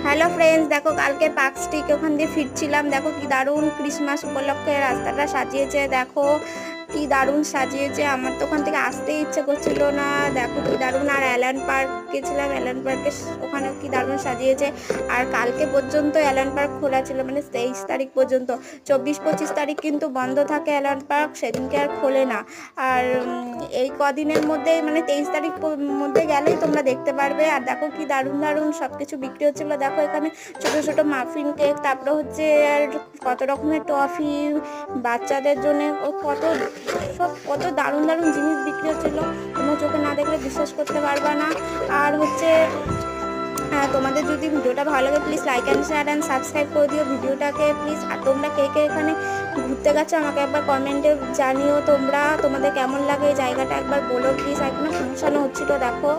Hello friends, দেখো কালকে park street ওখান দিয়ে ফিরছিলাম। দেখো কি দারুণ ক্রিসমাস উপলক্ষে রাস্তাটা সাজিয়েছে। দেখো কি দারুণ সাজিয়েছে, আমার তো ওখান থেকে আসতেই ইচ্ছে করছিল না। দেখো কি দারুণ। আর অ্যালান পার্ক গেছিলাম, অ্যালান পার্কে ওখানে কি দারুণ সাজিয়েছে। আর কালকে পর্যন্ত অ্যালান পার্ক খোলা ছিল, মানে 23 তারিখ পর্যন্ত। 24-25 তারিখ কিন্তু বন্ধ থাকে অ্যালান পার্ক, সেদিনকে আর খোলে না। আর এই কদিনের মধ্যে মানে 23 তারিখ মধ্যে গেলেই তোমরা দেখতে পারবে। আর দেখো কি দারুণ দারুণ সব কিছু বিক্রি হচ্ছিলো। দেখো এখানে ছোট ছোট মাফিন কেক, তারপরে হচ্ছে আর কত রকমের টফি বাচ্চাদের জন্য, ও কত দারুণ দারুণ জিনিস বিক্রি হচ্ছিলো, তোমরা চোখে না দেখলে বিশ্বাস করতে পারবা না। আর হচ্ছে তোমাদের যদি ভিডিওটা ভালো লাগে please like and share and subscribe করে দিও ভিডিওটাকে প্লিজ। আর তোমরা কে কে এখানে ঘুরতে গেছো আমাকে একবার কমেন্টে জানিও, তোমাদের কেমন লাগে এই জায়গাটা একবার বলো প্লিজ। আর এখানে ফাংশনও হচ্ছিলো দেখো।